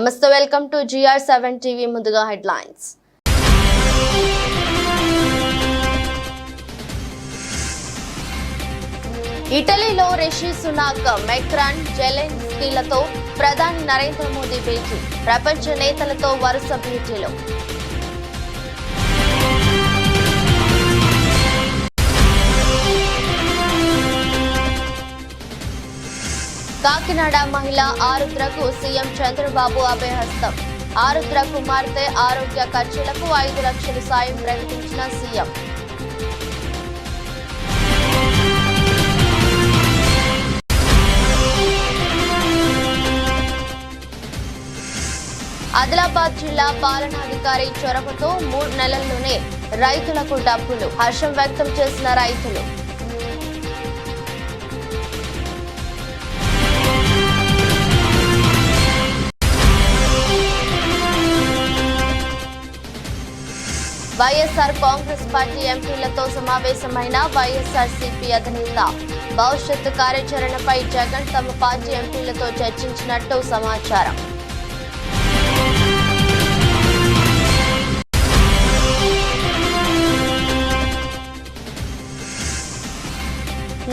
నమస్తే, welcome to GR7 TV. ముందుగా headlines. ఇటలీలో రిషి సునాక్, మెక్రాన్, జెలెన్స్కీలతో ప్రధాని నరేంద్ర మోదీ భేటీ. ప్రపంచ నేతలతో వరుస భేటీలు. కాకినాడ మహిళ ఆరుద్రకు సీఎం చంద్రబాబు అభయహస్తం. ఆరుద్ర కుమార్తె ఆరోగ్య ఖర్చులకు 5 లక్షలు సాయం ప్రకటించిన సీఎం. ఆదిలాబాద్ జిల్లా పాలనాధికారి చొరవతో 3 నెలల్లోనే రైతులకు డబ్బులు. హర్షం వ్యక్తం చేసిన రైతులు. వైఎస్ఆర్ కాంగ్రెస్ పార్టీ ఎంపీలతో సమావేశమైన వైఎస్ఆర్సీపీ అధినేత. భవిష్యత్తు కార్యాచరణపై జగన్ తమ పార్టీ ఎంపీలతో చర్చించినట్టు సమాచారం.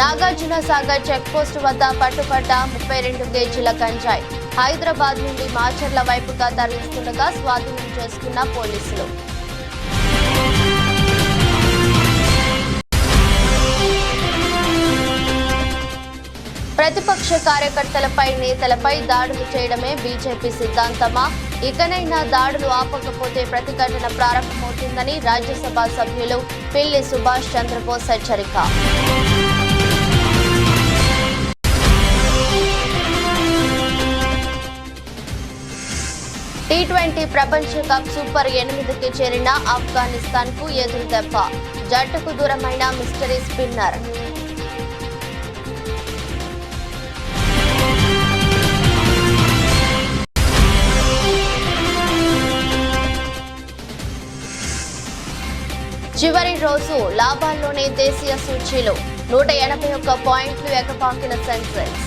నాగార్జున సాగర్ చెక్పోస్టు వద్ద పట్టుబడ్డ 32 కేజీల గంజాయి. హైదరాబాద్ నుండి మాచర్ల వైపుగా తరలిస్తుండగా స్వాధీనం చేసుకున్న పోలీసులు. ప్రతిపక్ష కార్యకర్తలపై, నేతలపై దాడులు చేయడమే బీజేపీ సిద్ధాంతమా? ఇకనైనా దాడులు ఆపకపోతే ప్రతిఘటన ప్రారంభమవుతుందని రాజ్యసభ సభ్యులు పిల్లి సుభాష్ చంద్రబోస్ హెచ్చరిక. T20 ప్రపంచ కప్ సూపర్ 8కి చేరిన ఆఫ్ఘనిస్తాన్ కు ఎదురు దెబ్బ. జట్టుకు దూరమైన మిస్టరీ స్పిన్నర్. చివరి రోజు లాభాల్లోనే దేశీయ సూచీలు. 181 పాయింట్లు ఎగపాకిన సెన్సెక్స్.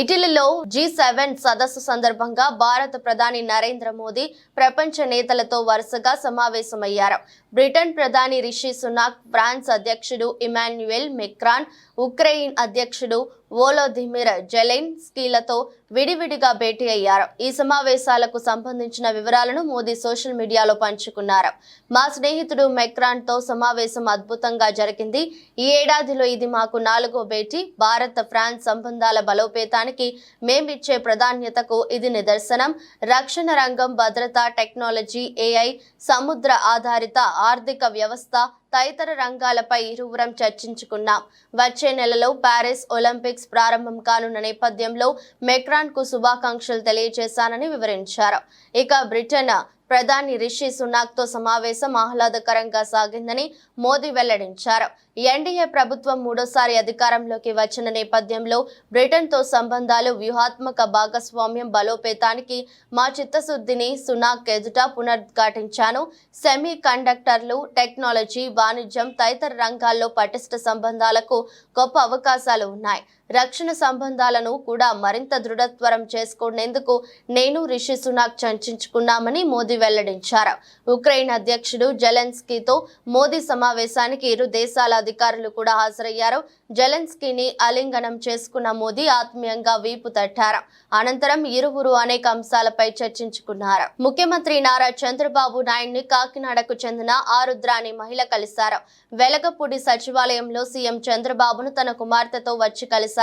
ఇటలీలో G7 సదస్సు సందర్భంగా భారత ప్రధాని నరేంద్ర మోదీ ప్రపంచ నేతలతో వరుసగా సమావేశమయ్యారు. బ్రిటన్ ప్రధాని రిషి సునాక్, ఫ్రాన్స్ అధ్యక్షుడు ఇమాన్యుయల్ మెక్రాన్, ఉక్రెయిన్ అధ్యక్షుడు వోలోదిమిర్ జెలెన్స్కీలతో విడివిడిగా భేటీ అయ్యారు. ఈ సమావేశాలకు సంబంధించిన వివరాలను మోదీ సోషల్ మీడియాలో పంచుకున్నారు. మా స్నేహితుడు మెక్రాన్ తో సమావేశం అద్భుతంగా జరిగింది. ఈ ఏడాదిలో ఇది మాకు 4వ భేటీ. భారత్ ఫ్రాన్స్ సంబంధాల బలోపేతానికి మేమిచ్చే ప్రాధాన్యతకు ఇది నిదర్శనం. రక్షణ రంగం, భద్రత, టెక్నాలజీ, AI, సముద్ర ఆధారిత ఆర్థిక వ్యవస్థ తదితర రంగాలపై ఇరువురం చర్చించుకున్నాం. వచ్చే నెలలో ప్యారిస్ ఒలింపిక్స్ ప్రారంభం కానున్న నేపథ్యంలో మెక్రాన్ కు శుభాకాంక్షలు తెలియజేశానని వివరించారు. ఇక బ్రిటన్ ప్రధాని రిషి సునాక్ తో సమావేశం ఆహ్లాదకరంగా సాగిందని మోదీ వెల్లడించారు. ఎన్డీఏ ప్రభుత్వం 3సారి అధికారంలోకి వచ్చిన నేపథ్యంలో బ్రిటన్ తో సంబంధాలు, వ్యూహాత్మక భాగస్వామ్యం బలోపేతానికి మా చిత్తశుద్ధిని సునాక్ ఎదుట పునరుద్ఘాటించాను. సెమీ కండక్టర్లు, టెక్నాలజీ, వాణిజ్యం తదితర రంగాల్లో పటిష్ట సంబంధాలకు గొప్ప అవకాశాలు ఉన్నాయి. రక్షణ సంబంధాలను కూడా మరింత దృఢత్వరం చేసుకునేందుకు నేను రిషి సునాక్ చర్చించుకున్నామని మోదీ వెల్లడించారు. ఉక్రెయిన్ అధ్యక్షుడు జెలెన్స్కీతో మోదీ సమావేశానికి ఇరు దేశాల అధికారులు కూడా హాజరయ్యారు. జెలెన్స్కీని ఆలింగనం చేసుకున్న మోదీ ఆత్మీయంగా వీపు తట్టారు. అనంతరం ఇరువురు అనేక అంశాలపై చర్చించుకున్నారు. ముఖ్యమంత్రి నారా చంద్రబాబు నాయుడిని కాకినాడకు చెందిన ఆరుద్ర అనే మహిళ కలిశారు. వెలగపూడి సచివాలయంలో సీఎం చంద్రబాబును తన కుమార్తెతో వచ్చి కలిశారు.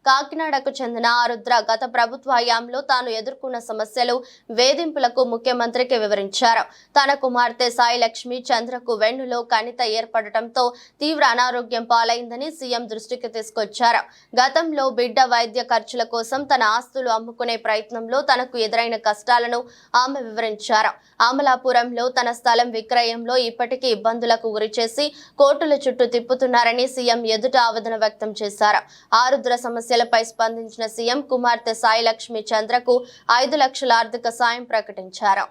కాకినాడకు చెందిన ఆరుద్ర గత ప్రభుత్వ హయాంలో తాను ఎదుర్కొన్న సమస్యలు, వేధింపులకు ముఖ్యమంత్రికి వివరించారు. తన కుమార్తె సాయి లక్ష్మి చంద్రకు వెన్నులో కణిత ఏర్పడటంతో తీవ్ర అనారోగ్యం పాలైందని సీఎం దృష్టికి తీసుకొచ్చారు. గతంలో బిడ్డ వైద్య ఖర్చుల కోసం తన ఆస్తులు అమ్ముకునే ప్రయత్నంలో తనకు ఎదురైన కష్టాలను ఆమె వివరించారు. అమలాపురంలో తన స్థలం విక్రయంలో ఇప్పటికీ ఇబ్బందులకు గురిచేసి కోర్టుల చుట్టూ తిప్పుతున్నారని సీఎం ఎదుట ఆవేదన వ్యక్తం చేశారు. ఆరుద్ర సమస్యలపై స్పందించిన సీఎం కుమార్తె సాయి లక్ష్మి చంద్రకు 5 లక్షల ఆర్థిక సాయం ప్రకటించారు.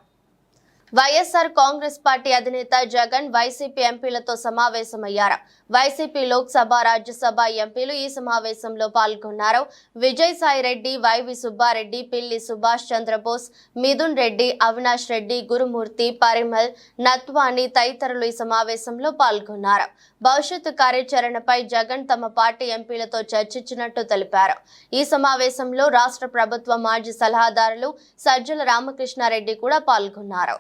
వైఎస్ఆర్ కాంగ్రెస్ పార్టీ అధినేత జగన్ వైసీపీ ఎంపీలతో సమావేశమయ్యారు. వైసీపీ లోక్సభ, రాజ్యసభ ఎంపీలు ఈ సమావేశంలో పాల్గొన్నారు. విజయసాయి రెడ్డి, వైవి సుబ్బారెడ్డి, పిల్లి సుభాష్ చంద్రబోస్, మిథున్ రెడ్డి, అవినాష్ రెడ్డి, గురుమూర్తి, పరిమల్, నత్వాని తదితరులు ఈ సమావేశంలో పాల్గొన్నారు. భవిష్యత్తు కార్యాచరణపై జగన్ తమ పార్టీ ఎంపీలతో చర్చించినట్టు తెలిపారు. ఈ సమావేశంలో రాష్ట్ర ప్రభుత్వ మాజీ సలహాదారులు సజ్జల రామకృష్ణారెడ్డి కూడా పాల్గొన్నారు.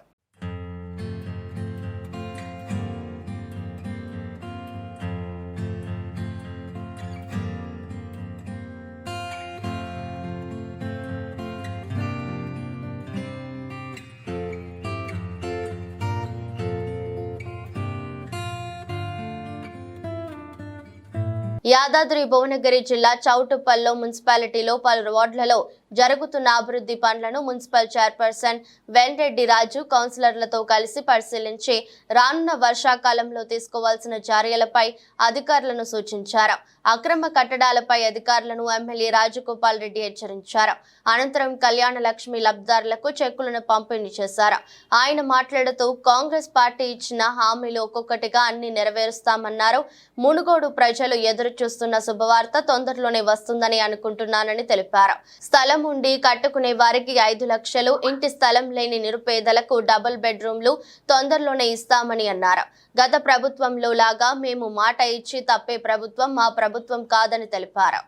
యాదాద్రి భువనగిరి జిల్లా చౌటుప్పల్లో మున్సిపాలిటీలో పలు వార్డులలో జరుగుతున్న అభివృద్ధి పనులను మున్సిపల్ చైర్పర్సన్ వెంరెడ్డి రాజు కౌన్సిలర్లతో కలిసి పరిశీలించి రానున్న వర్షాకాలంలో తీసుకోవాల్సిన చర్యలపై అధికారులను సూచించారు. అక్రమ కట్టడాలపై అధికారులను ఎమ్మెల్యే రాజగోపాల్ రెడ్డి హెచ్చరించారు. అనంతరం కళ్యాణ లక్ష్మి లబ్ధిదారులకు చెక్కులను పంపిణీ చేశారు. ఆయన మాట్లాడుతూ కాంగ్రెస్ పార్టీ ఇచ్చిన హామీలు ఒక్కొక్కటిగా అన్ని నెరవేరుస్తామన్నారు. మునుగోడు ప్రజలు ఎదురు చూస్తున్న శుభవార్త తొందరలోనే వస్తుందని అనుకుంటున్నానని తెలిపారు. స్థలం ఉండి కట్టుకునే వారికి 5 లక్షలు, ఇంటి స్థలం లేని నిరుపేదలకు డబుల్ బెడ్రూమ్లు తొందరలోనే ఇస్తామని అన్నారు. గత ప్రభుత్వంలో లాగా మేము మాట ఇచ్చి తప్పే ప్రభుత్వం మా ప్రభుత్వం కాదని తెలిపారు.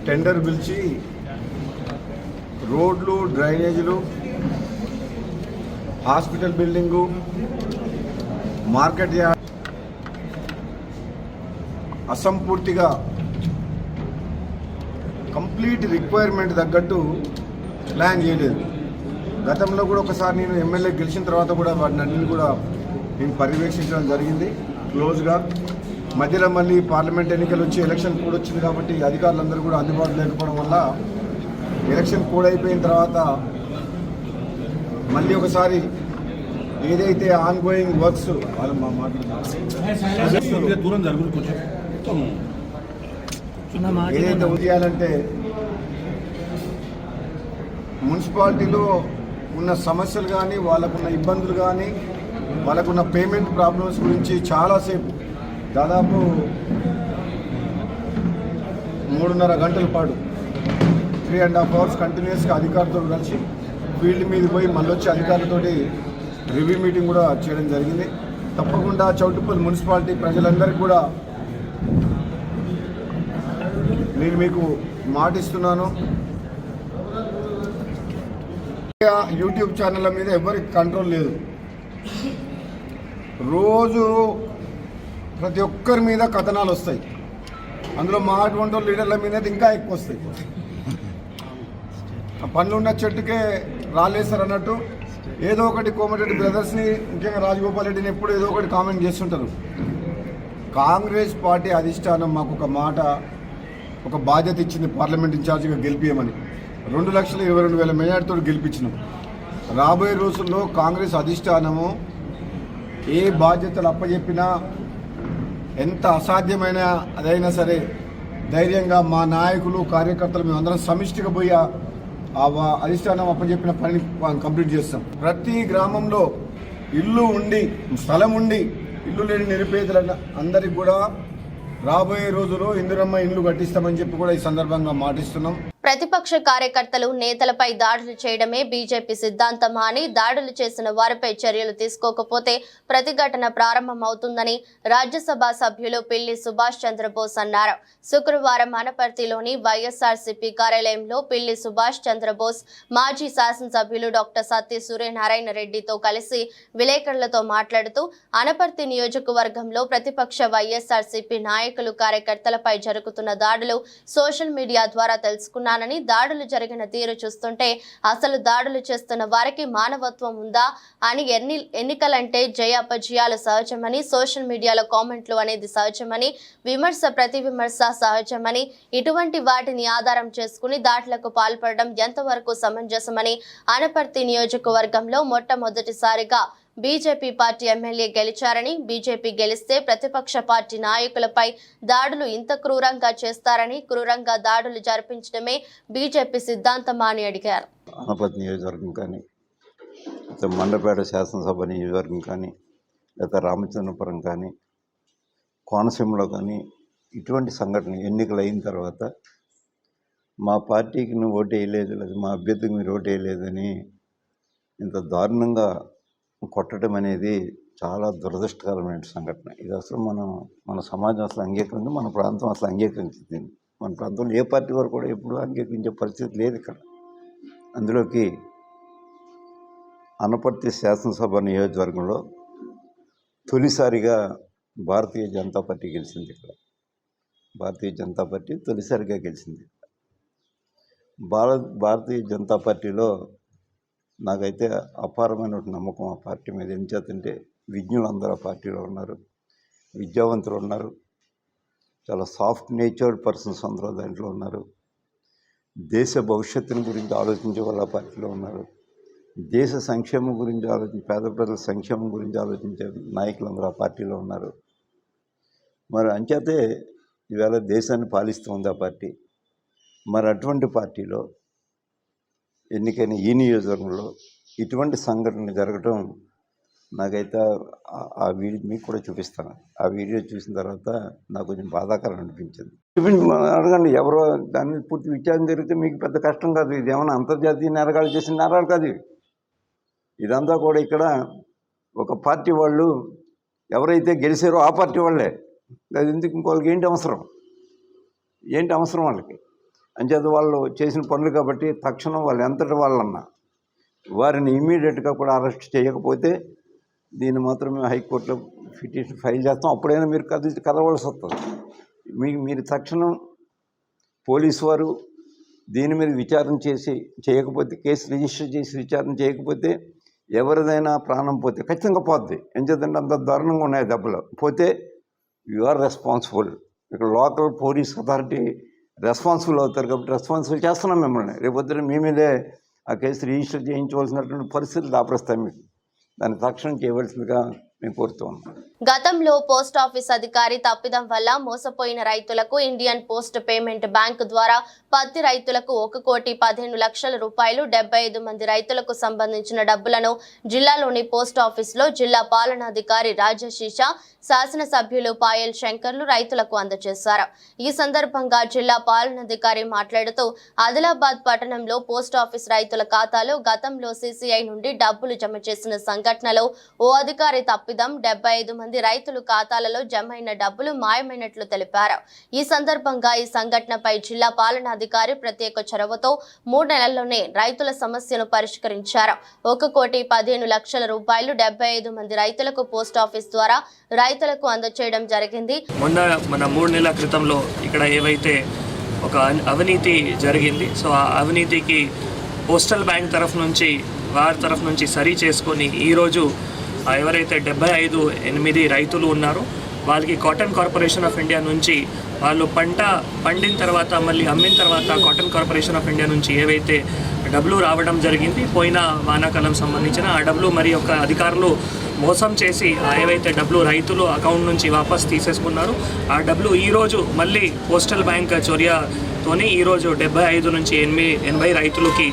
టెండర్ పిలిచి రోడ్లు, డ్రైనేజీలు, హాస్పిటల్ బిల్డింగు, మార్కెట్ యార్డ్ అసంపూర్తిగా కంప్లీట్ రిక్వైర్మెంట్ తగ్గట్టు ప్లాన్ చేయలేదు. గతంలో కూడా ఒకసారి నేను ఎమ్మెల్యే గెలిచిన తర్వాత కూడా వాటిని అన్నింటినీ కూడా నేను పర్యవేక్షించడం జరిగింది క్లోజ్గా. మధ్యలో మళ్ళీ పార్లమెంట్ ఎన్నికలు వచ్చి ఎలక్షన్ కోడ్ వచ్చింది కాబట్టి అధికారులందరూ కూడా అందుబాటులో లేకపోవడం వల్ల ఎలక్షన్ కోడ్ అయిపోయిన తర్వాత మళ్ళీ ఒకసారి ఏదైతే ఆన్ గోయింగ్ వర్క్స్ ఏదైతే చేయాలంటే మున్సిపాలిటీలో ఉన్న సమస్యలు కానీ, వాళ్ళకున్న ఇబ్బందులు కానీ, వాళ్ళకున్న పేమెంట్ ప్రాబ్లమ్స్ గురించి చాలాసేపు దాదాపు 3.5 గంటల పాటు 3.5 hours కంటిన్యూస్గా అధికారులతో కలిసి ఫీల్డ్ మీద పోయి మళ్ళీ వచ్చి అధికారులతోటి రివ్యూ మీటింగ్ కూడా చేయడం జరిగింది. తప్పకుండా చౌటుప్పల్ మున్సిపాలిటీ ప్రజలందరికీ కూడా నేను మీకు మాటిస్తున్నాను. యూట్యూబ్ ఛానళ్ళ మీద ఎవరికి కంట్రోల్ లేదు. రోజు ప్రతి ఒక్కరి మీద కథనాలు వస్తాయి. అందులో మా అటువంటి లీడర్ల మీద ఇంకా ఎక్కువ వస్తాయి. పనులు ఉన్న చెట్టుకే రాలేస్తారు అన్నట్టు ఏదో ఒకటి కోమటిరెడ్డి బ్రదర్స్ని, ముఖ్యంగా రాజగోపాల్ రెడ్డిని ఎప్పుడు ఏదో ఒకటి కామెంట్ చేస్తుంటారు. కాంగ్రెస్ పార్టీ అధిష్టానం మాకు ఒక మాట, ఒక బాధ్యత ఇచ్చింది పార్లమెంట్ ఇన్ఛార్జిగా గెలిపియమని. 2,22,000 మెజార్టీతో గెలిపించినాం. రాబోయే రోజుల్లో కాంగ్రెస్ అధిష్టానము ఏ బాధ్యతలు అప్పచెప్పినా, ఎంత అసాధ్యమైన అదైనా సరే ధైర్యంగా మా నాయకులు, కార్యకర్తలు మేమందరం సమిష్టిగా పోయి ఆ అధిష్టానం అప్పచెప్పిన పనిని కంప్లీట్ చేస్తాం. ప్రతి గ్రామంలో ఇల్లు ఉండి, స్థలం ఉండి ఇల్లు లేని నిరుపేదల అందరికి కూడా రాబోయే రోజుల్లో ఇందిరమ్మ ఇల్లు కట్టిస్తామని చెప్పి కూడా ఈ సందర్భంగా మాటిస్తున్నాం. ప్రతిపక్ష కార్యకర్తలు, నేతలపై దాడులు చేయడమే బీజేపీ సిద్ధాంతమా అని, దాడులు చేసిన వారిపై చర్యలు తీసుకోకపోతే ప్రతిఘటన ప్రారంభమవుతుందని రాజ్యసభ సభ్యులు పిల్లి సుభాష్ చంద్రబోస్ అన్నారు. శుక్రవారం అనపర్తిలోని వైఎస్ఆర్సీపీ కార్యాలయంలో పిల్లి సుభాష్ చంద్రబోస్ మాజీ శాసనసభ్యులు డాక్టర్ సత్య సూర్యనారాయణ రెడ్డితో కలిసి విలేకరులతో మాట్లాడుతూ, అనపర్తి నియోజకవర్గంలో ప్రతిపక్ష వైఎస్ఆర్సీపీ నాయకులు, కార్యకర్తలపై జరుగుతున్న దాడులు సోషల్ మీడియా ద్వారా తెలుసుకున్నారు. దాడులు జరిగిన తీరు చూస్తుంటే అసలు దాడులు చేస్తున్న వారికి మానవత్వం ఉందా అని, ఎన్నికలంటే జయాపజయాలు సహజమని, సోషల్ మీడియాలో కామెంట్లు అనేది సహజమని, విమర్శ ప్రతి విమర్శ సహజమని, ఇటువంటి వాటిని ఆధారం చేసుకుని దాడులకు పాల్పడడం ఎంతవరకు సమంజసమని, అనపర్తి నియోజకవర్గంలో మొట్టమొదటిసారిగా బీజేపీ పార్టీ ఎమ్మెల్యే గెలిచారని, బీజేపీ గెలిస్తే ప్రతిపక్ష పార్టీ నాయకులపై దాడులు ఇంత క్రూరంగా చేస్తారని, క్రూరంగా దాడులు జరిపించడమే బీజేపీ సిద్ధాంతమా అని అడిగారు. అనపర్తి నియోజకవర్గం కానీ మండపేట శాసనసభ నియోజకవర్గం కానీ లేదా రామచంద్రపురం కానీ కోనసీమలో కానీ ఇటువంటి సంఘటన ఎన్నికలు అయిన తర్వాత మా పార్టీకి నువ్వు ఓటు వేయలేదు లేదా మా అభ్యర్థికి మీరు ఓటు వేయలేదని ఇంత దారుణంగా కొట్టడం అనేది చాలా దురదృష్టకరమైన సంఘటన. ఇది అసలు మన సమాజం అసలు అంగీకరించి, మన ప్రాంతం అసలు అంగీకరించింది. మన ప్రాంతంలో ఏ పార్టీ వారు కూడా ఎప్పుడు అంగీకరించే పరిస్థితి లేదు ఇక్కడ. అందులోకి అనపర్తి శాసనసభ నియోజకవర్గంలో తొలిసారిగా భారతీయ జనతా పార్టీ గెలిచింది. ఇక్కడ భారతీయ జనతా పార్టీ తొలిసారిగా గెలిచింది. భారతీయ జనతా పార్టీలో నాకైతే అపారమైన నమ్మకం ఆ పార్టీ మీద. ఏం చేతంటే విజ్ఞులు అందరూ ఆ పార్టీలో ఉన్నారు, విద్యావంతులు ఉన్నారు, చాలా సాఫ్ట్ నేచర్డ్ పర్సన్స్ అందరూ దాంట్లో ఉన్నారు. దేశ భవిష్యత్తుని గురించి ఆలోచించే వాళ్ళు ఆ పార్టీలో ఉన్నారు. దేశ సంక్షేమం గురించి పేద ప్రజల సంక్షేమం గురించి ఆలోచించే నాయకులందరూ ఆ పార్టీలో ఉన్నారు. మరి అంచేతే ఈవేళ దేశాన్ని పాలిస్తుంది ఆ పార్టీ. మరి అటువంటి పార్టీలో ఎన్నికైన ఈ నియోజకవర్గంలో ఇటువంటి సంఘటన జరగటం నాకైతే ఆ వీడియో మీకు కూడా చూపిస్తాను. ఆ వీడియో చూసిన తర్వాత నాకు కొంచెం బాధాకరం అనిపించింది. అడగండి, ఎవరో దాన్ని పూర్తి విచారణ జరిగితే మీకు పెద్ద కష్టం కాదు. ఇది ఏమైనా అంతర్జాతీయ నేరగాలు చేసిన నేరాలు కాదు. ఇదంతా కూడా ఇక్కడ ఒక పార్టీ వాళ్ళు ఎవరైతే గెలిచారో ఆ పార్టీ వాళ్ళే. అది ఎందుకు ఇంకోళ్ళకి ఏంటి అవసరం వాళ్ళకి? అంచేత వాళ్ళు చేసిన పనులు కాబట్టి తక్షణం వాళ్ళు ఎంతటి వాళ్ళన్నా వారిని ఇమ్మీడియట్గా కూడా అరెస్ట్ చేయకపోతే దీన్ని మాత్రం మేము హైకోర్టులో పిటిషన్ ఫైల్ చేస్తాం. అప్పుడైనా మీరు కదవలసి వస్తుంది. మీరు తక్షణం పోలీసు వారు దీని మీద విచారణ చేయకపోతే, కేసు రిజిస్టర్ చేసి విచారణ చేయకపోతే ఎవరిదైనా ప్రాణం పోతే ఖచ్చితంగా పోద్ది. ఎంచేతంటే అంత దారుణంగా ఉన్నాయి దెబ్బలు. పోతే యు ఆర్ రెస్పాన్సిబుల్. ఇక్కడ లోకల్ పోలీస్ అథారిటీ రెస్పాన్సిబుల్ అవుతారు కాబట్టి రెస్పాన్సిబుల్ చేస్తున్నాం మిమ్మల్ని. రేపొద్దున మీ మీదే ఆ కేసు రిజిస్టర్ చేయించవలసినటువంటి పరిస్థితులు దాపరిస్తాయి. మీకు దాన్ని తక్షణం చేయవలసిందిగా మేము కోరుతూ ఉన్నాం. గతంలో పోస్ట్ ఆఫీస్ అధికారి తప్పిదం వల్ల మోసపోయిన రైతులకు ఇండియన్ పోస్ట్ పేమెంట్ బ్యాంక్ ద్వారా పత్తి రైతులకు 1,15,00,000 రూపాయలు 75 మంది రైతులకు సంబంధించిన డబ్బులను జిల్లాలోని పోస్ట్ ఆఫీసులో జిల్లా పాలనాధికారి రాజశీష, శాసనసభ్యులు పాయల్ శంకర్లు రైతులకు అందజేశారు. ఈ సందర్భంగా జిల్లా పాలనాధికారి మాట్లాడుతూ ఆదిలాబాద్ పట్టణంలో పోస్ట్ ఆఫీస్ రైతుల ఖాతాలో గతంలో CCI నుండి డబ్బులు జమ చేసిన సంఘటనలో ఓ అధికారి తప్పిదం 75 మంది రైతులు ఖాతాలలో జమైన డబ్బులు మాయమైనట్లు తెలిపారు. ఈ సందర్భంగా ఈ సంఘటనపై జిల్లా పాలనాధికారి ప్రత్యేక చొరవతో 3 నెలల్లోనే రైతుల సమస్యను పరిష్కరించారు. 1,15,00,000 రూపాయలు 75 మంది రైతులకు పోస్ట్ ఆఫీస్ ద్వారా రైతులకు అందజేయడం జరిగింది. మన 3 నెలల క్రితంలో ఇక్కడ ఏవైతే ఒక అవినీతి జరిగింది, సో ఆ అవినీతికి పోస్టల్ బ్యాంక్ వారి తరఫు నుంచి సరి చేసుకొని ఈరోజు ఎవరైతే 75 రైతులు ఉన్నారో వాళ్ళకి కాటన్ కార్పొరేషన్ ఆఫ్ ఇండియా నుంచి వాళ్ళు పంట పండిన తర్వాత మళ్ళీ అమ్మిన తర్వాత కాటన్ కార్పొరేషన్ ఆఫ్ ఇండియా నుంచి ఏవైతే డబ్బులు రావడం జరిగింది పోయిన వానాకాలం సంబంధించిన ఆ డబ్బులు మరి యొక్క అధికారులు మోసం చేసి ఏవైతే డబ్బులు రైతులు అకౌంట్ నుంచి వాపస్ తీసేసుకున్నారు ఆ డబ్బులు ఈరోజు మళ్ళీ పోస్టల్ బ్యాంక్ చొర్యతోని ఈరోజు 75 నుంచి 80 రైతులకి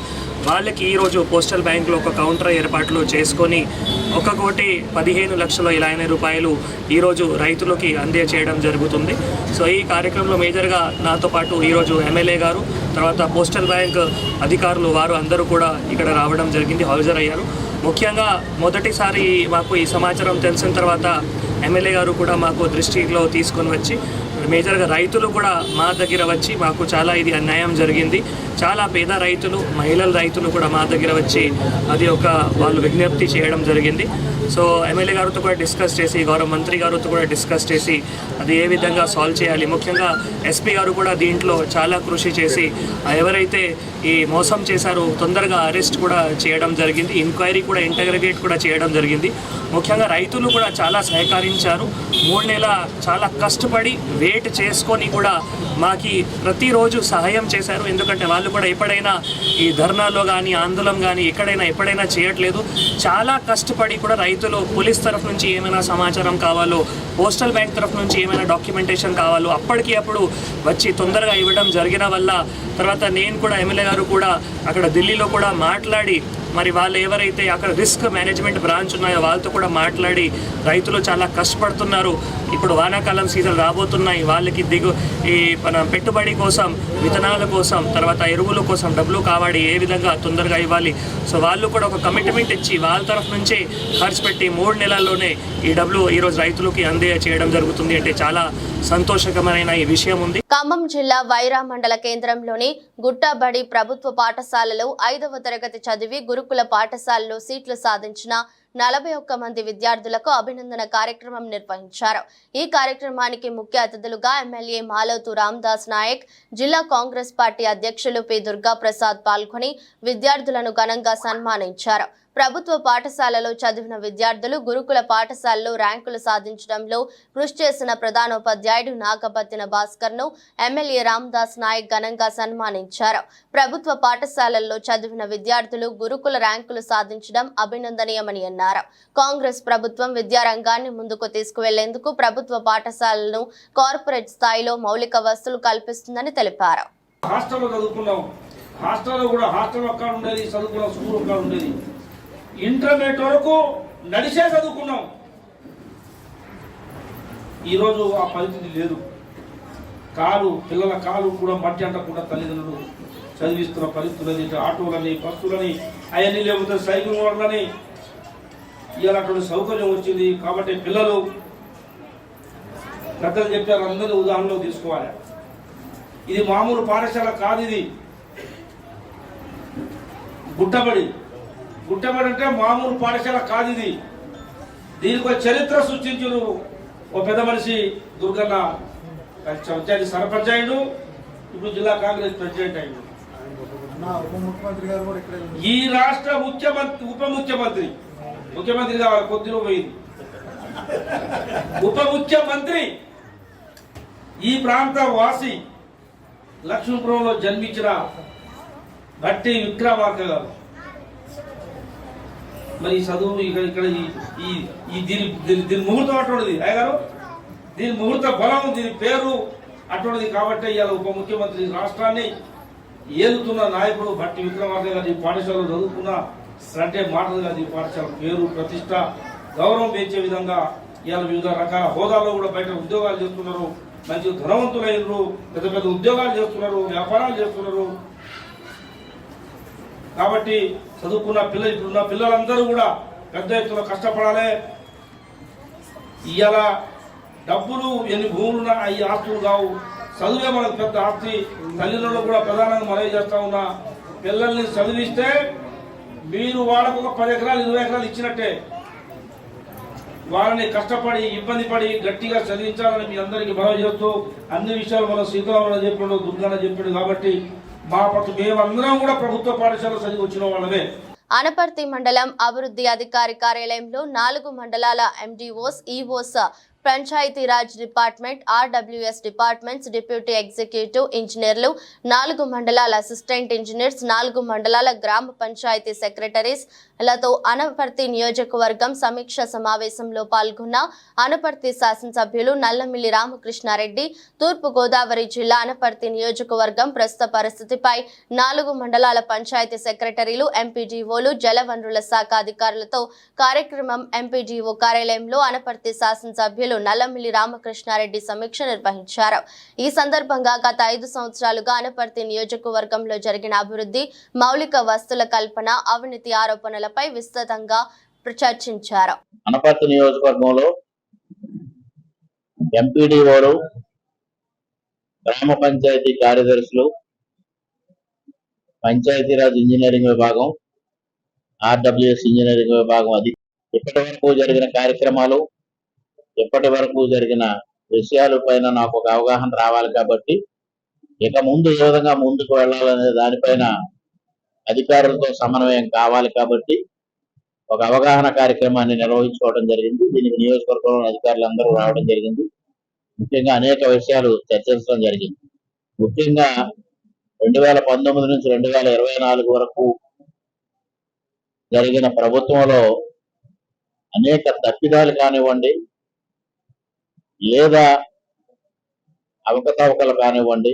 వాళ్ళకి ఈరోజు పోస్టల్ బ్యాంకులో ఒక కౌంటర్ ఏర్పాట్లు చేసుకొని 1,15,20,000 రూపాయలు ఈరోజు రైతులకి అందజేయడం జరుగుతుంది. సో ఈ కార్యక్రమంలో మేజర్గా నాతో పాటు ఈరోజు ఎమ్మెల్యే గారు, తర్వాత పోస్టల్ బ్యాంక్ అధికారులు వారు అందరూ కూడా ఇక్కడ రావడం జరిగింది, హాజరయ్యారు. ముఖ్యంగా మొదటిసారి మాకు ఈ సమాచారం తెలిసిన తర్వాత ఎమ్మెల్యే గారు కూడా మాకు దృష్టిలో తీసుకొని వచ్చి మేజర్గా రైతులు కూడా మా దగ్గర వచ్చి మాకు చాలా ఇది అన్యాయం జరిగింది, చాలా పేద రైతులు మహిళల రైతులు కూడా మా దగ్గర వచ్చి అది వాళ్ళు విజ్ఞప్తి చేయడం జరిగింది. సో ఎమ్మెల్యే గారితో కూడా డిస్కస్ చేసి గౌరవ మంత్రి గారితో కూడా డిస్కస్ చేసి అది ఏ విధంగా సాల్వ్ చేయాలి, ముఖ్యంగా ఎస్పీ గారు కూడా దీంట్లో చాలా కృషి చేసి ఎవరైతే ఈ మోసం చేశారో తొందరగా అరెస్ట్ కూడా చేయడం జరిగింది, ఎంక్వైరీ కూడా ఇంటగ్రేట్ కూడా చేయడం జరిగింది. ముఖ్యంగా రైతులు కూడా చాలా సహకరించారు. 3 నెలల చాలా కష్టపడి వెయిట్ చేసుకొని కూడా మాకి ప్రతిరోజు సహాయం చేశారు. ఎందుకంటే వాళ్ళు కూడా ఎప్పుడైనా ఈ ధర్నాలో కానీ ఆందోళన కానీ ఎప్పుడైనా చేయట్లేదు. చాలా కష్టపడి కూడా రైతులు పోలీస్ తరఫు నుంచి ఏమైనా సమాచారం కావాలో, పోస్టల్ బ్యాంక్ తరఫు నుంచి ఏమైనా డాక్యుమెంటేషన్ కావాలో అప్పుడు వచ్చి తొందరగా ఇవ్వడం జరిగిన వల్ల తర్వాత నేను కూడా ఎమ్మెల్యే గారు కూడా అక్కడ ఢిల్లీలో కూడా మాట్లాడి మరి వాళ్ళు ఎవరైతే అక్కడ రిస్క్ మేనేజ్మెంట్ బ్రాంచ్ ఉన్నాయో వాళ్ళతో కూడా మాట్లాడి రైతులు చాలా కష్టపడుతున్నారు. ఇప్పుడు వానాకాలం సీజన్ రాబోతున్నాయి, వాళ్ళకి ఈ మన పెట్టుబడి కోసం, విత్తనాల కోసం, తర్వాత ఎరువుల కోసం డబ్బులు కావాలి, ఏ విధంగా తొందరగా ఇవ్వాలి. సో వాళ్ళు కూడా ఒక కమిట్మెంట్ ఇచ్చి వాళ్ళ తరఫు నుంచే ఖర్చు పెట్టి 3 నెలల్లోనే ఈ డబ్బులు ఈరోజు రైతులకి చేయడం జరుగుతుంది. అంటే చాలా సంతోషకరమైన ఈ విషయం ఉంది. ఖమ్మం జిల్లా వైరా మండల కేంద్రంలోని గుట్టబడి ప్రభుత్వ పాఠశాలలో 5వ తరగతి చదివి గురుకుల పాఠశాలలో సీట్లు సాధించిన 41 మంది విద్యార్థులకు అభినందన కార్యక్రమం నిర్వహించారు. ఈ కార్యక్రమానికి ముఖ్య అతిథులుగా ఎమ్మెల్యే మాలోతు రామదాస్ నాయక్, జిల్లా కాంగ్రెస్ పార్టీ అధ్యక్షులు పి దుర్గా ప్రసాద్ పాల్గొని విద్యార్థులను ఘనంగా సన్మానించారు. ప్రభుత్వ పాఠశాలలో చదివిన విద్యార్థులు గురుకుల పాఠశాలలో ర్యాంకులు సాధించడంలో కృషి చేసిన ప్రధానోపాధ్యాయుడు నాగపత్తిన భాస్కర్ను ఎమ్మెల్యే రామదాస్ నాయక్ ఘనంగా సన్మానించారు. ప్రభుత్వ పాఠశాలల్లో చదివిన విద్యార్థులు గురుకుల ర్యాంకులు సాధించడం అభినందనీయమని అన్నారు. కాంగ్రెస్ ప్రభుత్వం విద్యారంగాన్ని ముందుకు తీసుకువెళ్లేందుకు ప్రభుత్వ పాఠశాలలను కార్పొరేట్ స్థాయిలో మౌలిక వసతులు కల్పిస్తుందని తెలిపారు. ఇంటర్మీడియట్ వరకు నడిచే చదువుకున్నాం. ఈరోజు ఆ పరిస్థితి లేదు. పిల్లల కాలు కూడా మట్టి అంటకుండా తల్లిదండ్రులు చదివిస్తున్న పరిస్థితులని, ఆటోలని, బస్సులని, అవన్నీ లేకపోతే సైకిల్ మోడలని ఇలాంటి సౌకర్యం వచ్చింది. కాబట్టి పిల్లలు పెద్దలు చెప్పారు, అందరూ ఉదాహరణలో తీసుకోవాలి. ఇది మామూలు పాఠశాల కాదు, ఇది గుట్టబడి అంటే మామూలు పాఠశాల కాదు. ఇది దీనికి ఒక చరిత్ర సృష్టించిన ఓ పెద్ద మనిషి దుర్గన్న పంచాయతీ సర్పంచ్ అయ్యిండు, ఇప్పుడు జిల్లా కాంగ్రెస్ ప్రెసిడెంట్ అయ్యిండు. ఈ రాష్ట్ర ఉప ముఖ్యమంత్రి కావాలి, కొద్దిలో పోయింది. ఉప ముఖ్యమంత్రి ఈ ప్రాంత వాసి లక్ష్మీపురంలో జన్మించిన భట్టి విక్రమార్క గారు. మరి చదువు ఇక్కడ దీని ముహూర్తం అటువంటిది అయ్యగారు, దీని ముహూర్త బలం, దీని పేరు అటువంటిది. కాబట్టి ఇవాళ ఉప ముఖ్యమంత్రి రాష్ట్రాన్ని ఏలుతున్న నాయకుడు భట్టి విక్రమార్క గారు ఈ పాఠశాలలో చదువుకున్న అంటే మాటలు కాదు, ఈ పాఠశాల పేరు, ప్రతిష్ట, గౌరవం పెంచే విధంగా ఇవాళ వివిధ రకాల హోదాల్లో కూడా బయట ఉద్యోగాలు చేస్తున్నారు. మంచి ధనవంతులైనరు, పెద్ద పెద్ద ఉద్యోగాలు చేస్తున్నారు, వ్యాపారాలు చేస్తున్నారు. కాబట్టి చదువుకున్న ఇప్పుడున్న పిల్లలందరూ కూడా పెద్ద ఎత్తున కష్టపడాలి. ఇవాళ డబ్బులు ఎన్ని భూములున్నా ఈ ఆస్తులు కావు, చదువే మనకు పెద్ద ఆస్తి. తల్లిదండ్రులు కూడా ప్రధానంగా మనవి చేస్తా ఉన్నా, పిల్లల్ని చదివిస్తే మీరు వాళ్ళకు ఒక 10 ఎకరాలు 20 ఎకరాలు ఇచ్చినట్టే. వాళ్ళని కష్టపడి ఇబ్బంది పడి గట్టిగా చదివించాలని మీ అందరికీ మనవి చేస్తూ, అన్ని విషయాలు మనం సీతారామరావు చెప్పాడు, దుర్గాన చెప్పాడు. కాబట్టి మా పట్ల మేమందరం కూడా ప్రభుత్వ పాఠశాల చదివి వచ్చిన వాళ్ళమే. అనపర్తి మండలం అభివృద్ధి అధికారి కార్యాలయంలో 4 మండలాల MDOs, EOs, Panchayati Raj department, RWS departments, deputy executive ఇంజనీర్లు, 4 మండలాల అసిస్టెంట్ ఇంజనీర్స్, 4 మండలాల గ్రామ పంచాయతీ సెక్రటరీస్ లతో అనపర్తి నియోజకవర్గం సమీక్ష సమావేశంలో పాల్గొన్న అనపర్తి శాసనసభ్యులు నల్లమిల్లి రామకృష్ణారెడ్డి తూర్పు గోదావరి జిల్లా అనపర్తి నియోజకవర్గం ప్రస్తుత పరిస్థితిపై 4 మండలాల పంచాయతీ సెక్రటరీలు, ఎంపీడీఓలు, జలవనరుల శాఖ అధికారులతో కార్యక్రమం ఎంపీడీఓ కార్యాలయంలో అనపర్తి శాసనసభ్యులు నల్లమిల్లి రామకృష్ణారెడ్డి సమీక్ష నిర్వహించారు. ఈ సందర్భంగా గత 5 సంవత్సరాలుగా అనపర్తి నియోజకవర్గంలో జరిగిన అభివృద్ధి, మౌలిక వస్తువుల కల్పన, అవినీతి ఆరోపణలపై విస్తృతంగా చర్చించారు. అనపర్తి నియోజకవర్గంలో ఎంపీడీఓలు, గ్రామ పంచాయతీ కార్యదర్శులు, పంచాయతీరాజ్ ఇంజనీరింగ్ విభాగం, ఆర్డబ్ల్యూఎస్ ఇంజనీరింగ్ విభాగం ఇప్పటి వరకు జరిగిన కార్యక్రమాలు, ఇప్పటి వరకు జరిగిన విషయాల పైన నాకు ఒక అవగాహన రావాలి. కాబట్టి ఇక ముందు ఏ విధంగా ముందుకు వెళ్ళాలనే దానిపైన అధికారులతో సమన్వయం కావాలి. కాబట్టి ఒక అవగాహన కార్యక్రమాన్ని నిర్వహించుకోవడం జరిగింది. దీనికి నియోజకవర్గంలో అధికారులు అందరూ రావడం జరిగింది. ముఖ్యంగా అనేక విషయాలు చర్చించడం జరిగింది. ముఖ్యంగా 2019 నుంచి 2024 వరకు జరిగిన ప్రభుత్వంలో అనేక తప్పిదాలు కానివ్వండి, లేదా అవకతవకలు కానివ్వండి,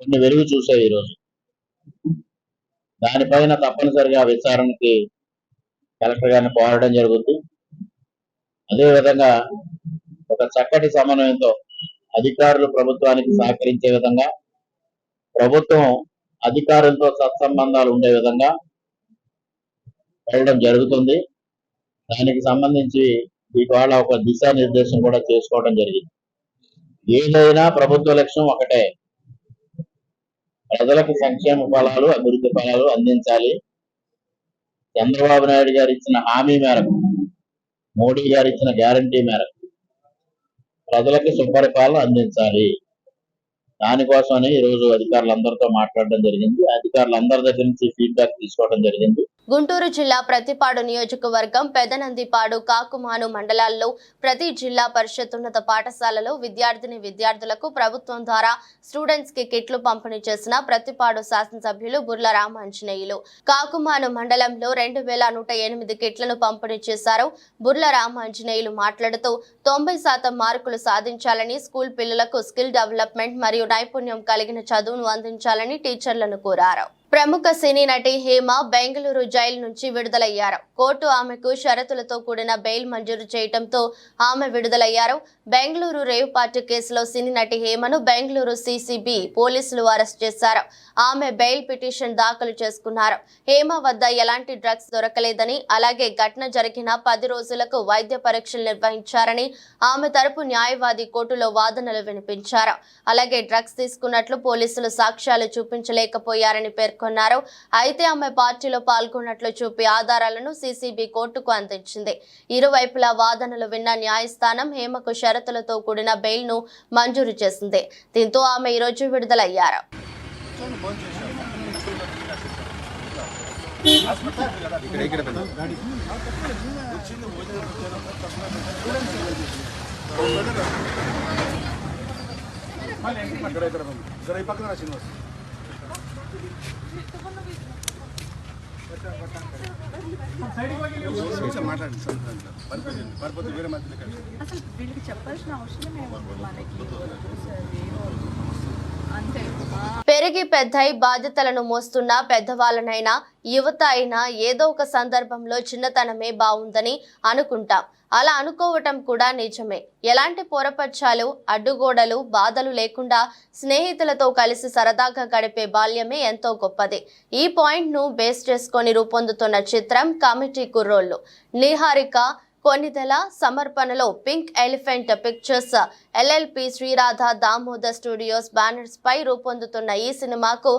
కొన్ని వెలుగు చూసాయి. ఈరోజు దానిపైన తప్పనిసరిగా విచారణకి కలెక్టర్ గారిని కోరడం జరుగుతుంది. అదేవిధంగా ఒక చక్కటి సమన్వయంతో అధికారులు ప్రభుత్వానికి సహకరించే విధంగా, ప్రభుత్వం అధికారులతో సత్సంబంధాలు ఉండే విధంగా వెళ్ళడం జరుగుతుంది. దానికి సంబంధించి ఇవాళ ఒక దిశానిర్దేశం కూడా చేసుకోవడం జరిగింది. ఏదైనా ప్రభుత్వ లక్ష్యం ఒకటే, ప్రజలకు సంక్షేమ ఫలాలు, అభివృద్ధి ఫలాలు అందించాలి. చంద్రబాబు నాయుడు గారు ఇచ్చిన హామీ మేరకు, మోడీ గారు ఇచ్చిన గ్యారంటీ మేరకు ప్రజలకు సుపరిపాలన అందించాలి. దానికోసమని ఈరోజు అధికారులందరితో మాట్లాడడం జరిగింది. అధికారులందరి దగ్గర నుంచి ఫీడ్బ్యాక్ తీసుకోవడం జరిగింది. గుంటూరు జిల్లా ప్రతిపాడు నియోజకవర్గం పెదనందిపాడు, కాకుమాను మండలాల్లో ప్రతి జిల్లా పరిషత్ ఉన్నత పాఠశాలలో విద్యార్థులకు ప్రభుత్వం ద్వారా స్టూడెంట్స్ కి కిట్లు పంపిణీ చేసిన ప్రతిపాడు శాసనసభ్యులు బుర్ల రామాంజనేయులు కాకుమాను మండలంలో 2108 కిట్లను పంపిణీ చేశారు. బుర్ల రామాంజనేయులు మాట్లాడుతూ 90% మార్కులు సాధించాలని, స్కూల్ పిల్లలకు స్కిల్ డెవలప్మెంట్ మరియు నైపుణ్యం కలిగిన చదువును అందించాలని టీచర్లను కోరారు. ప్రముఖ సినీ నటి హేమ బెంగళూరు జైలు నుంచి విడుదలయ్యారు. కోర్టు ఆమెకు షరతులతో కూడిన బెయిల్ మంజూరు చేయడంతో ఆమె విడుదలయ్యారు. బెంగళూరు రేవ్ పార్టీ కేసులో సినీ నటి హేమను బెంగళూరు సిసిబి పోలీసులు అరెస్ట్ చేశారు. ఆమె బెయిల్ పిటిషన్ దాఖలు చేసుకున్నారు. హేమ వద్ద ఎలాంటి డ్రగ్స్ దొరకలేదని, అలాగే ఘటన జరిగిన 10 రోజులకు వైద్య పరీక్షలు నిర్వహించారని ఆమె తరపు న్యాయవాది కోర్టులో వాదనలు వినిపించారు. అలాగే డ్రగ్స్ తీసుకున్నట్లు పోలీసులు సాక్ష్యాలు చూపించలేకపోయారని పేర్కొన్నారు. అయితే ఆమె పార్టీలో పాల్గొన్నట్లు చూపి ఆధారాలను సిసిబి కోర్టుకు అందించింది. ఇరువైపులా వాదనలు విన్న న్యాయస్థానం హేమకు షరతులతో కూడిన బెయిల్ ను మంజూరు చేసింది. దీంతో ఆమె ఈరోజు విడుదలయ్యారు. అసలు వీళ్ళకి చెప్పాల్సిన అవసరం ఏముంది మనకి? అంతే. పెరిగి పెద్దై బాధ్యతలను మోస్తున్న పెద్దవాళ్ళనైనా, యువత అయినా ఏదో ఒక సందర్భంలో చిన్నతనమే బాగుందని అనుకుంటాం. అలా అనుకోవటం కూడా నిజమే. ఎలాంటి పొరపచ్చాలు, అడ్డుగోడలు, బాధలు లేకుండా స్నేహితులతో కలిసి సరదాగా గడిపే బాల్యమే ఎంతో గొప్పది. ఈ పాయింట్ ను బేస్ చేసుకొని రూపొందుతున్న చిత్రం కమిటీ కుర్రోళ్ళు. నిహారిక కొన్నిదెల సమర్పణలో pink elephant pictures, LLP, Sri Radha Damodar studios banners పై రూపొందుతున్న ఈ సినిమాకు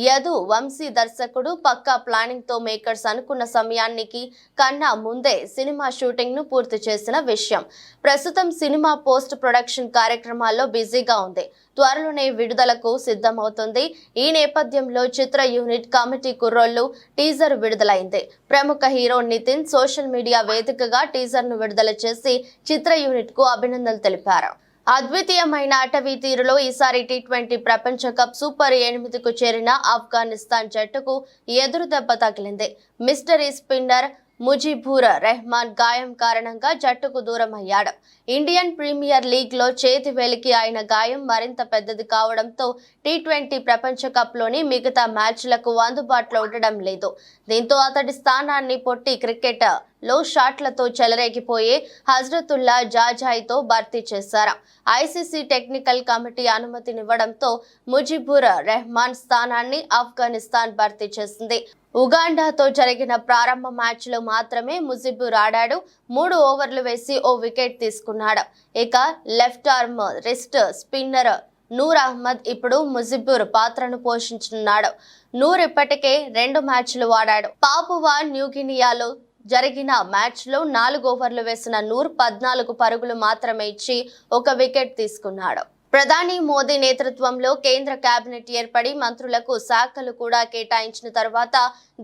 యదు వంశీ దర్శకుడు. పక్కా ప్లానింగ్ తో మేకర్స్ అనుకున్న సమయానికి కన్నా ముందే సినిమా షూటింగ్ ను పూర్తి చేసిన విషయం. ప్రస్తుతం సినిమా పోస్ట్ ప్రొడక్షన్ కార్యక్రమాల్లో బిజీగా ఉంది. త్వరలోనే విడుదలకు సిద్ధమవుతుంది. ఈ నేపథ్యంలో చిత్ర యూనిట్ కమిటీ కుర్రోళ్ళు టీజర్ విడుదలైంది. ప్రముఖ హీరో నితిన్ సోషల్ మీడియా వేదికగా టీజర్ ను విడుదల చేసి చిత్ర యూనిట్ కు అభినందనలు తెలిపారు. అద్వితీయమైన అటవీ తీరులో ఈసారి టీ20 ప్రపంచ కప్ సూపర్ 8కు చేరిన ఆఫ్ఘనిస్తాన్ జట్టుకు ఎదురు దెబ్బ తగిలింది. మిస్టరీ స్పిన్నర్ ముజిబుర్ రెహమాన్ గాయం కారణంగా జట్టుకు దూరం అయ్యాడు. ఇండియన్ ప్రీమియర్ లీగ్ లో చేతి వేలికి ఆయన గాయం మరింత పెద్దది కావడంతో టీ20 ప్రపంచ కప్ లోని మిగతా మ్యాచ్లకు అందుబాటులో ఉండడం లేదు. దీంతో అతడి స్థానాన్ని పొట్టి క్రికెట్ లో షాట్లతో చెలరేగిపోయే హజ్రతుల్లా జాజాయితో భర్తీ చేశారు. ఐసీసీ టెక్నికల్ కమిటీ అనుమతినివ్వడంతో ముజిబుర్ రెహమాన్ స్థానాన్ని ఆఫ్ఘనిస్తాన్ భర్తీ చేసింది. ఉగాండాతో జరిగిన ప్రారంభ మ్యాచ్లో మాత్రమే ముజిబుర్ ఆడాడు. 3 ఓవర్లు వేసి ఓ వికెట్ తీసుకున్నాడు. ఇక left arm wrist spinner Noor Ahmad ఇప్పుడు ముజిబుర్ పాత్రను పోషించనున్నాడు. నూర్ ఇప్పటికే 2 మ్యాచ్లు ఆడాడు. పాపువా న్యూగినియాలో జరిగిన మ్యాచ్లో 4 ఓవర్లు వేసిన నూర్ 14 పరుగులు మాత్రమే ఇచ్చి 1 వికెట్ తీసుకున్నాడు. ప్రధాని మోదీ నేతృత్వంలో కేంద్ర కేబినెట్ ఏర్పడి మంత్రులకు శాఖలు కూడా కేటాయించిన తర్వాత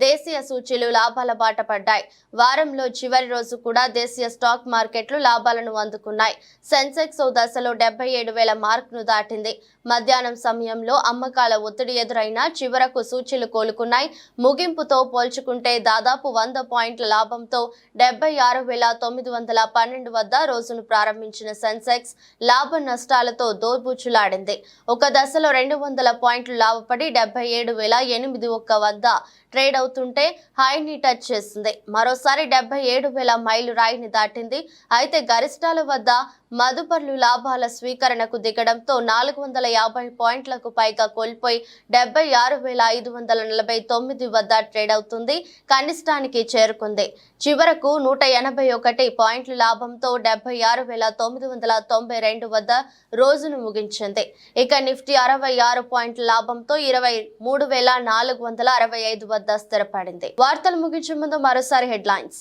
దేశీయ సూచీలు లాభాల బాట పడ్డాయి. వారంలో చివరి రోజు కూడా దేశీయ స్టాక్ మార్కెట్లు లాభాలను అందుకున్నాయి. సెన్సెక్స్ ఓ దశలో 77,000 మార్కును దాటింది. మధ్యాహ్నం సమయంలో అమ్మకాల ఒత్తిడి ఎదురైనా చివరకు సూచీలు కోలుకున్నాయి. ముగింపుతో పోల్చుకుంటే దాదాపు 100 పాయింట్ల లాభంతో 76,912 వద్ద రోజును ప్రారంభించిన సెన్సెక్స్ లాభ నష్టాలతో దోబూచులాడింది. ఒక దశలో 200 పాయింట్లు లాభపడి 77,081 వద్ద ట్రేడ్ అవుతుంటే హైని టచ్ చేసింది. మరోసారి 77,000 మైలు రాయిని దాటింది. అయితే గరిష్టాల వద్ద మదుపర్లు లాభాల స్వీకరణకు దిగడంతో 450 పాయింట్లకు పైగా కోల్పోయి 76,549 వద్ద ట్రేడ్ అవుతుంది. కనిష్టానికి చేరుకుంది. చివరకు 181 పాయింట్ల లాభంతో 76,992 వద్ద రోజును ముగించింది. ఇక నిఫ్టీ 66 పాయింట్ల లాభంతో 23,465 వద్ద స్థిరపడింది. వార్తలు ముగించే ముందు మరోసారి హెడ్లైన్స్.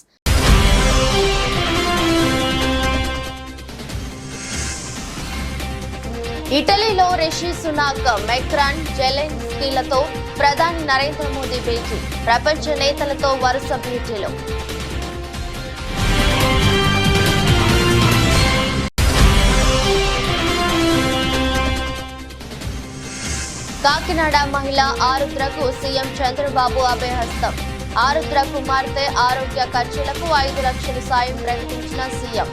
ఇటలీలో రిషి సునాక్, మెక్రాన్, జెలెన్స్కీలతో ప్రధాని నరేంద్ర మోదీ భేటీ. ప్రపంచ నేతలతో వరుస భేటీలు. కాకినాడ మహిళ ఆరుద్రకు సీఎం చంద్రబాబు అభయహస్తం. ఆరుద్ర కుమార్తె ఆరోగ్య ఖర్చులకు 5 లక్షల సాయం ప్రకటించిన సీఎం.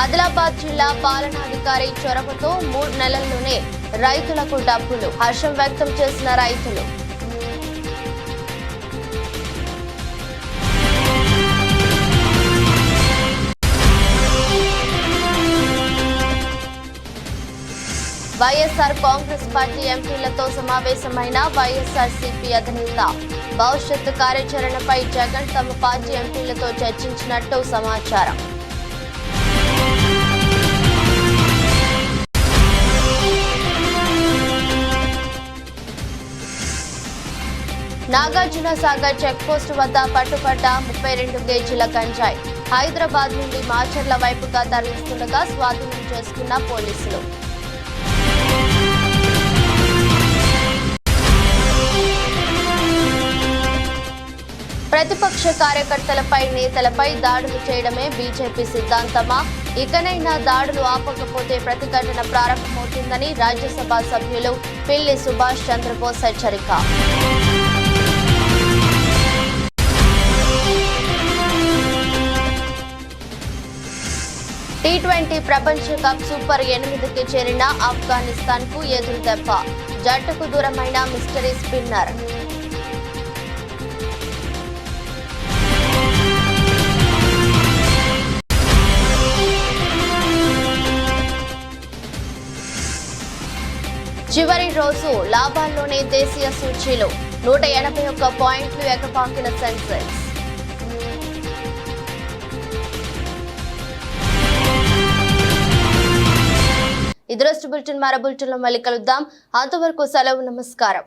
ఆదిలాబాద్ జిల్లా పాలనాధికారి చొరవతో 3 నెలల్లోనే రైతులకు డబ్బులు. హర్షం వ్యక్తం చేసిన రైతులు. వైఎస్ఆర్ కాంగ్రెస్ పార్టీ ఎంపీలతో సమావేశమైన వైఎస్ఆర్సీపీ అధినేత. భవిష్యత్తు కార్యాచరణపై జగన్ తమ పార్టీ ఎంపీలతో చర్చించినట్టు సమాచారం. నాగార్జున సాగర్ చెక్పోస్టు వద్ద పట్టుబడ్డ 32 కేజీల గంజాయి. హైదరాబాద్ నుండి మాచర్ల వైపుగా తరలిస్తుండగా స్వాధీనం చేసుకున్న పోలీసులు. ప్రతిపక్ష కార్యకర్తలపై, నేతలపై దాడులు చేయడమే బీజేపీ సిద్ధాంతమా? ఇకనైనా దాడులు ఆపకపోతే ప్రతిఘటన ప్రారంభమవుతుందని రాజ్యసభ సభ్యులు పిల్లి సుభాష్ చంద్రబోస్ హెచ్చరిక. T20 ప్రపంచ కప్ సూపర్ 8కి చేరిన ఆఫ్ఘనిస్తాన్ కు ఎదురు దెబ్బ. జట్టుకు దూరమైన మిస్టరీ స్పిన్నర్. చివరి రోజు లాభాల్లోనే దేశీయ సూచీలు. 181 పాయింట్లు ఎగపాకిన సెన్సెక్స్. ఇదరస్ట్ బులెటిన్ మరో బులెటిన్లో మళ్ళీ కలుద్దాం. అంతవరకు సెలవు. నమస్కారం.